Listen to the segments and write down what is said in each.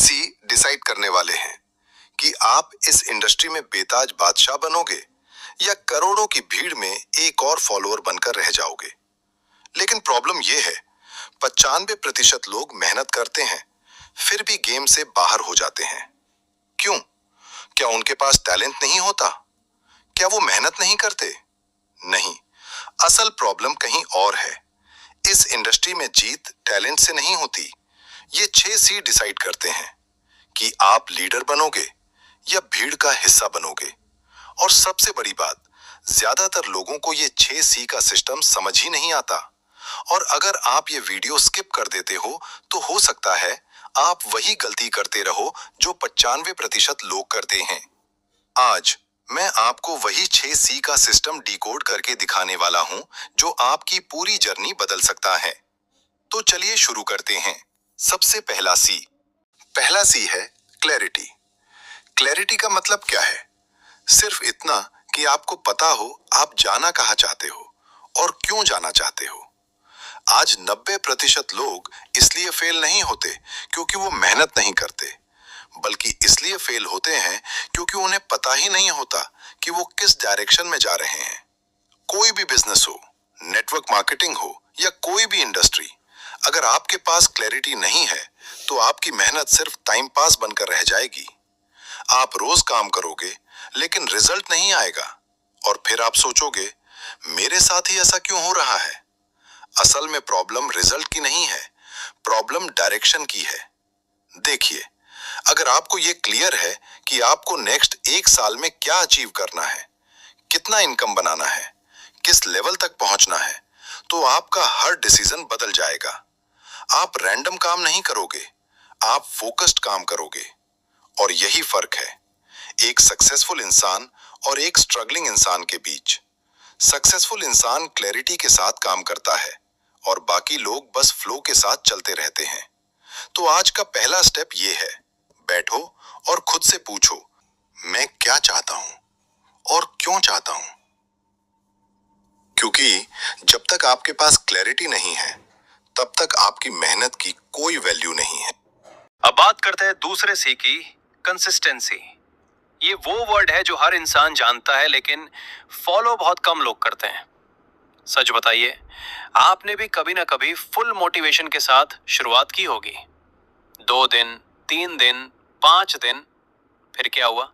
सी decide करने वाले हैं कि आप इस इंडस्ट्री में बेताज बादशाह बनोगे या करोड़ों की भीड़ में एक और फॉलोअर बनकर रह जाओगे। लेकिन प्रॉब्लम यह है, 95% लोग मेहनत करते हैं फिर भी गेम से बाहर हो जाते हैं। क्यों? क्या उनके पास टैलेंट नहीं होता? क्या वो मेहनत नहीं करते? नहीं, असल प्रॉब्लम कहीं और है। इस इंडस्ट्री में जीत टैलेंट से नहीं होती। ये 6 सी डिसाइड करते हैं कि आप लीडर बनोगे या भीड़ का हिस्सा बनोगे। और सबसे बड़ी बात, ज्यादातर लोगों को ये 6 सी का सिस्टम समझ ही नहीं आता। और अगर आप ये वीडियो स्किप कर देते हो तो हो सकता है आप वही गलती करते रहो जो 95% लोग करते हैं। आज मैं आपको वही 6 सी का सिस्टम डिकोड करके दिखाने वाला हूं जो आपकी पूरी जर्नी बदल सकता है। तो चलिए शुरू करते हैं। सबसे पहला सी है क्लैरिटी। क्लैरिटी का मतलब क्या है? सिर्फ इतना कि आपको पता हो आप जाना कहाँ चाहते हो और क्यों जाना चाहते हो। आज 90% लोग इसलिए फेल नहीं होते क्योंकि वो मेहनत नहीं करते, बल्कि इसलिए फेल होते हैं क्योंकि उन्हें पता ही नहीं होता कि वो किस डायरेक्शन में जा रहे हैं। कोई भी बिजनेस हो, नेटवर्क मार्केटिंग हो या कोई भी इंडस्ट्री, अगर आपके पास क्लैरिटी नहीं है तो आपकी मेहनत सिर्फ टाइम पास बनकर रह जाएगी। आप रोज काम करोगे लेकिन रिजल्ट नहीं आएगा और फिर आप सोचोगे मेरे साथ ही ऐसा क्यों हो रहा है। असल में प्रॉब्लम रिजल्ट की नहीं है, प्रॉब्लम डायरेक्शन की है। देखिए, अगर आपको ये क्लियर है कि आपको नेक्स्ट 1 साल में क्या अचीव करना है, कितना इनकम बनाना है, किस लेवल तक पहुंचना है, तो आपका हर डिसीजन बदल जाएगा। आप रैंडम काम नहीं करोगे, आप फोकस्ड काम करोगे। और यही फर्क है एक सक्सेसफुल इंसान और एक स्ट्रगलिंग इंसान के बीच। सक्सेसफुल इंसान क्लैरिटी के साथ काम करता है और बाकी लोग बस फ्लो के साथ चलते रहते हैं। तो आज का पहला स्टेप ये है, बैठो और खुद से पूछो, मैं क्या चाहता हूं और क्यों चाहता हूं। क्योंकि जब तक आपके पास क्लैरिटी नहीं है तब तक आपकी मेहनत की कोई वैल्यू नहीं है। अब बात करते हैं दूसरे सी की, कंसिस्टेंसी। ये वो वर्ड है जो हर इंसान जानता है लेकिन फॉलो बहुत कम लोग करते हैं। सच बताइए, आपने भी कभी ना कभी फुल मोटिवेशन के साथ शुरुआत की होगी। 2 दिन, 3 दिन, 5 दिन, फिर क्या हुआ?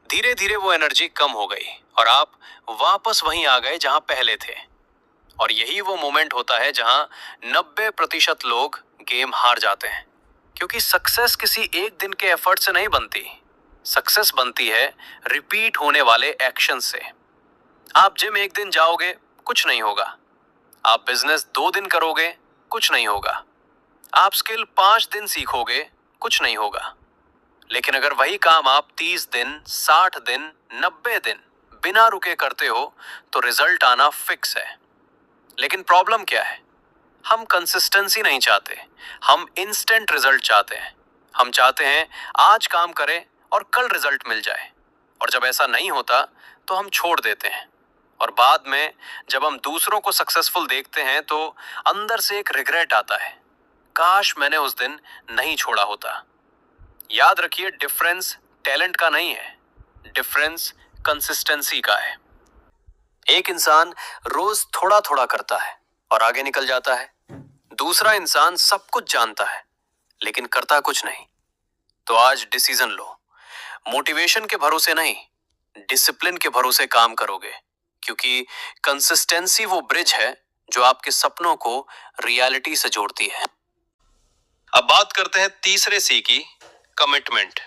धीरे धीरे वो एनर्जी कम हो गई और आप वापस वहीं आ गए जहां पहले थे। और यही वो मोमेंट होता है जहां 90% लोग गेम हार जाते हैं। क्योंकि सक्सेस किसी एक दिन के एफर्ट से नहीं बनती। सक्सेस बनती है रिपीट होने वाले एक्शन से। आप जिम 1 दिन जाओगे, कुछ नहीं होगा। आप बिजनेस 2 दिन करोगे, कुछ नहीं होगा। आप स्किल 5 दिन सीखोगे, कुछ नहीं होगा। लेकिन अगर वही काम आप 30 दिन, 60 दिन, 90 दिन बिना रुके करते हो तो रिजल्ट आना फिक्स है। लेकिन प्रॉब्लम क्या है? हम कंसिस्टेंसी नहीं चाहते, हम इंस्टेंट रिजल्ट चाहते हैं। हम चाहते हैं आज काम करें और कल रिजल्ट मिल जाए। और जब ऐसा नहीं होता तो हम छोड़ देते हैं। और बाद में जब हम दूसरों को सक्सेसफुल देखते हैं तो अंदर से एक रिग्रेट आता है, काश मैंने उस दिन नहीं छोड़ा होता। याद रखिए, डिफरेंस टैलेंट का नहीं है, डिफरेंस कंसिस्टेंसी का है। एक इंसान रोज थोड़ा थोड़ा करता है और आगे निकल जाता है। दूसरा इंसान सब कुछ जानता है लेकिन करता कुछ नहीं। तो आज डिसीजन लो, मोटिवेशन के भरोसे नहीं, डिसिप्लिन के भरोसे काम करोगे। क्योंकि कंसिस्टेंसी वो ब्रिज है जो आपके सपनों को रियलिटी से जोड़ती है। अब बात करते हैं तीसरे सी की, कमिटमेंट।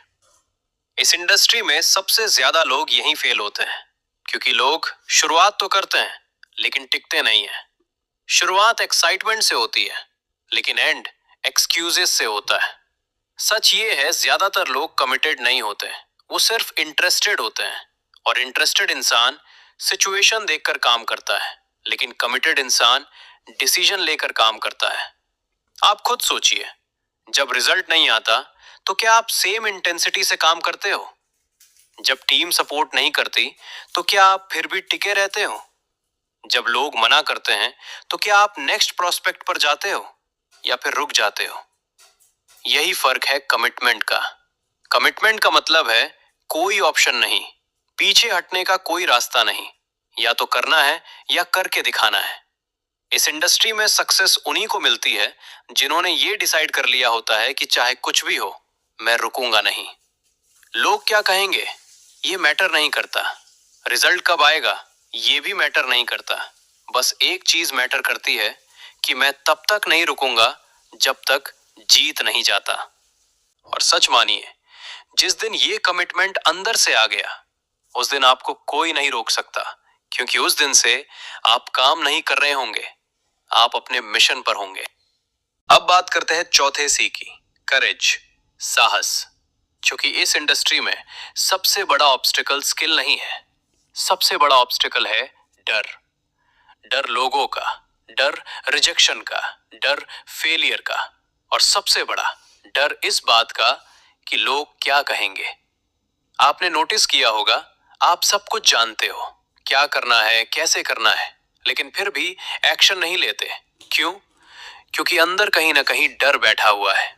इस इंडस्ट्री में सबसे ज्यादा लोग यहीं फेल होते हैं क्योंकि लोग शुरुआत तो करते हैं लेकिन टिकते नहीं है। शुरुआत एक्साइटमेंट से होती है लेकिन एंड एक्सक्यूजेस से होता है। सच ये है, ज्यादातर लोग कमिटेड नहीं होते, वो सिर्फ इंटरेस्टेड होते हैं। और इंटरेस्टेड इंसान सिचुएशन देखकर काम करता है लेकिन कमिटेड इंसान डिसीजन लेकर काम करता है। आप खुद सोचिए, जब रिजल्ट नहीं आता तो क्या आप सेम इंटेंसिटी से काम करते हो? जब टीम सपोर्ट नहीं करती तो क्या आप फिर भी टिके रहते हो? जब लोग मना करते हैं तो क्या आप नेक्स्ट प्रोस्पेक्ट पर जाते हो या फिर रुक जाते हो? यही फर्क है कमिटमेंट का। कमिटमेंट का मतलब है कोई ऑप्शन नहीं, पीछे हटने का कोई रास्ता नहीं, या तो करना है या करके दिखाना है। इस इंडस्ट्री में सक्सेस उन्हीं को मिलती है जिन्होंने ये डिसाइड कर लिया होता है कि चाहे कुछ भी हो, मैं रुकूंगा नहीं। लोग क्या कहेंगे ये मैटर नहीं करता, रिजल्ट कब आएगा ये भी मैटर नहीं करता। बस एक चीज मैटर करती है कि मैं तब तक नहीं रुकूंगा जब तक जीत नहीं जाता। और सच मानिए, जिस दिन ये कमिटमेंट अंदर से आ गया, उस दिन आपको कोई नहीं रोक सकता, क्योंकि उस दिन से आप काम नहीं कर रहे होंगे, आप अपने मिशन पर होंगे। अब बात करते हैं चौथे सी की, करेज, साहस। क्योंकि इस इंडस्ट्री में सबसे बड़ा ऑब्स्टिकल स्किल नहीं है, सबसे बड़ा ऑब्स्टिकल है डर। डर लोगों का, डर रिजेक्शन का, डर फेलियर का, और सबसे बड़ा डर इस बात का कि लोग क्या कहेंगे। आपने नोटिस किया होगा, आप सब कुछ जानते हो, क्या करना है, कैसे करना है, लेकिन फिर भी एक्शन नहीं लेते। क्यों? क्योंकि अंदर कहीं ना कहीं डर बैठा हुआ है।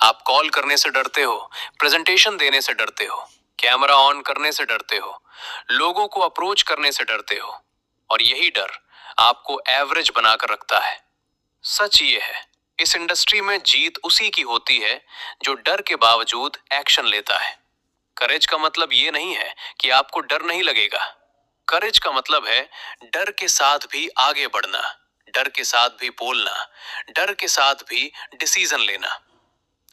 आप कॉल करने से डरते हो, प्रेजेंटेशन देने से डरते हो, कैमरा ऑन करने से डरते हो, लोगों को अप्रोच करने से डरते हो, और यही डर आपको एवरेज बनाकर रखता है। सच ये है, इस इंडस्ट्री में जीत उसी की होती है जो डर के बावजूद एक्शन लेता है। करेज का मतलब ये नहीं है कि आपको डर नहीं लगेगा। करेज का मतलब है डर के साथ भी आगे बढ़ना, डर के साथ भी बोलना, डर के साथ भी डिसीजन लेना।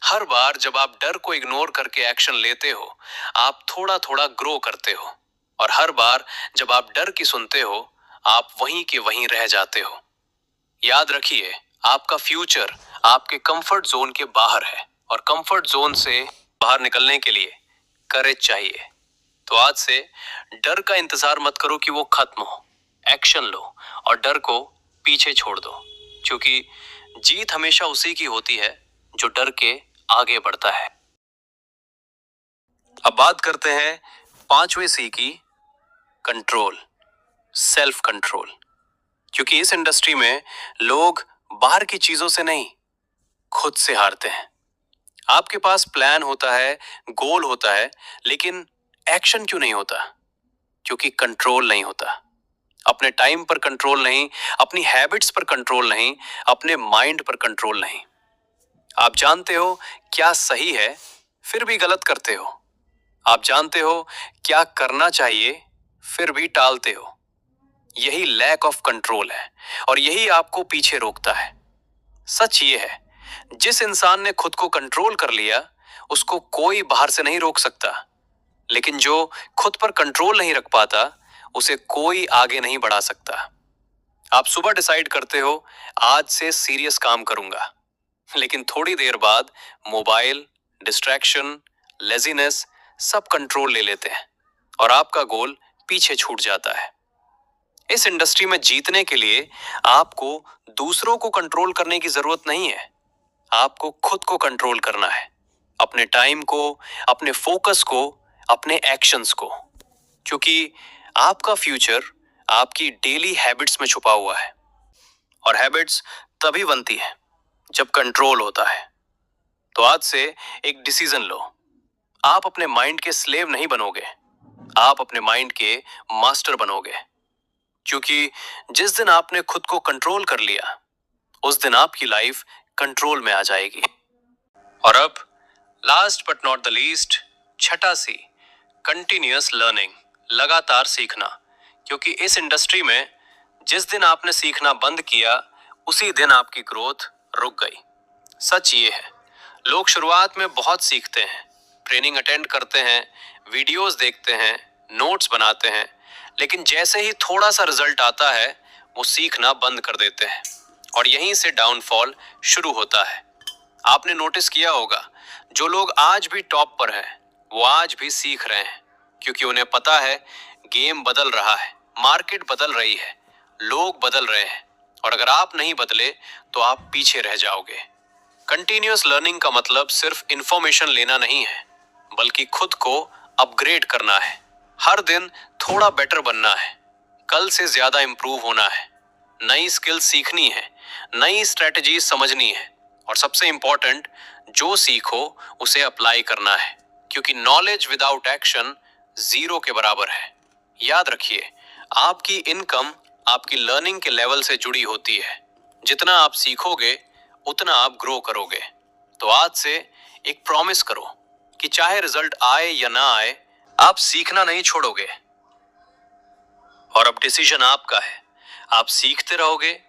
हर बार जब आप डर को इग्नोर करके एक्शन लेते हो, आप थोड़ा थोड़ा ग्रो करते हो, और हर बार जब आप डर की सुनते हो, आप वहीं के वहीं रह जाते हो। याद रखिए, आपका फ्यूचर आपके कंफर्ट जोन के बाहर है, और कंफर्ट जोन से बाहर निकलने के लिए करेज चाहिए। तो आज से डर का इंतजार मत करो कि वो खत्म हो, एक्शन लो और डर को पीछे छोड़ दो, क्योंकि जीत हमेशा उसी की होती है जो डर के आगे बढ़ता है। अब बात करते हैं पांचवें सी की, कंट्रोल, सेल्फ कंट्रोल। क्योंकि इस इंडस्ट्री में लोग बाहर की चीजों से नहीं, खुद से हारते हैं। आपके पास प्लान होता है, गोल होता है, लेकिन एक्शन क्यों नहीं होता? क्योंकि कंट्रोल नहीं होता। अपने टाइम पर कंट्रोल नहीं, अपनी हैबिट्स पर कंट्रोल नहीं, अपने माइंड पर कंट्रोल नहीं। आप जानते हो क्या सही है, फिर भी गलत करते हो। आप जानते हो क्या करना चाहिए, फिर भी टालते हो। यही लैक ऑफ कंट्रोल है, और यही आपको पीछे रोकता है। सच ये है, जिस इंसान ने खुद को कंट्रोल कर लिया, उसको कोई बाहर से नहीं रोक सकता। लेकिन जो खुद पर कंट्रोल नहीं रख पाता, उसे कोई आगे नहीं बढ़ा सकता। आप सुबह डिसाइड करते हो, आज से सीरियस काम करूंगा, लेकिन थोड़ी देर बाद मोबाइल, डिस्ट्रैक्शन, लेजीनेस सब कंट्रोल ले लेते हैं, और आपका गोल पीछे छूट जाता है। इस इंडस्ट्री में जीतने के लिए आपको दूसरों को कंट्रोल करने की जरूरत नहीं है, आपको खुद को कंट्रोल करना है, अपने टाइम को, अपने फोकस को, अपने एक्शंस को। क्योंकि आपका फ्यूचर आपकी डेली हैबिट्स में छुपा हुआ है, और हैबिट्स तभी बनती है जब कंट्रोल होता है। तो आज से एक डिसीजन लो, आप अपने माइंड के स्लेव नहीं बनोगे, आप अपने माइंड के मास्टर बनोगे। क्योंकि जिस दिन आपने खुद को कंट्रोल कर लिया, उस दिन आपकी लाइफ कंट्रोल में आ जाएगी। और अब last but not the least, छठा सी, कंटिन्यूअस लर्निंग, लगातार सीखना। क्योंकि इस इंडस्ट्री में जिस दिन आपने सीखना बंद किया, उसी दिन आपकी ग्रोथ रुक गई। सच ये है, लोग शुरुआत में बहुत सीखते हैं, ट्रेनिंग अटेंड करते हैं, वीडियोस देखते हैं, नोट्स बनाते हैं, लेकिन जैसे ही थोड़ा सा रिजल्ट आता है, वो सीखना बंद कर देते हैं, और यहीं से डाउनफॉल शुरू होता है। आपने नोटिस किया होगा, जो लोग आज भी टॉप पर हैं, वो आज भी सीख रहे हैं, क्योंकि उन्हें पता है गेम बदल रहा है, मार्केट बदल रही है, लोग बदल रहे हैं, और अगर आप नहीं बदले तो आप पीछे रह जाओगे। कंटिन्यूअस लर्निंग का मतलब सिर्फ इंफॉर्मेशन लेना नहीं है, बल्कि खुद को अपग्रेड करना है। हर दिन थोड़ा बेटर बनना है, कल से ज्यादा इंप्रूव होना है, नई स्किल सीखनी है, नई स्ट्रेटजी समझनी है, और सबसे इंपॉर्टेंट, जो सीखो उसे अप्लाई करना है, क्योंकि नॉलेज विदाउट एक्शन जीरो के बराबर है। याद रखिए, आपकी इनकम आपकी लर्निंग के लेवल से जुड़ी होती है। जितना आप सीखोगे उतना आप ग्रो करोगे। तो आज से एक प्रॉमिस करो कि चाहे रिजल्ट आए या ना आए, आप सीखना नहीं छोड़ोगे। और अब डिसीजन आपका है, आप सीखते रहोगे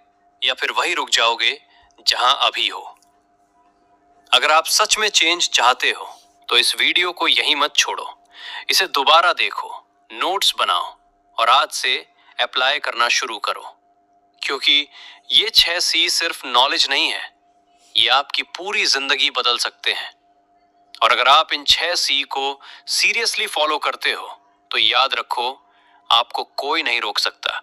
या फिर वहीं रुक जाओगे जहां अभी हो। अगर आप सच में चेंज चाहते हो तो इस वीडियो को यहीं मत छोड़ो, इसे दोबारा देखो, नोट्स बनाओ और आज से अप्लाई करना शुरू करो, क्योंकि ये 6 C सिर्फ नॉलेज नहीं है, ये आपकी पूरी जिंदगी बदल सकते हैं। और अगर आप इन 6 C को सीरियसली फॉलो करते हो तो याद रखो, आपको कोई नहीं रोक सकता।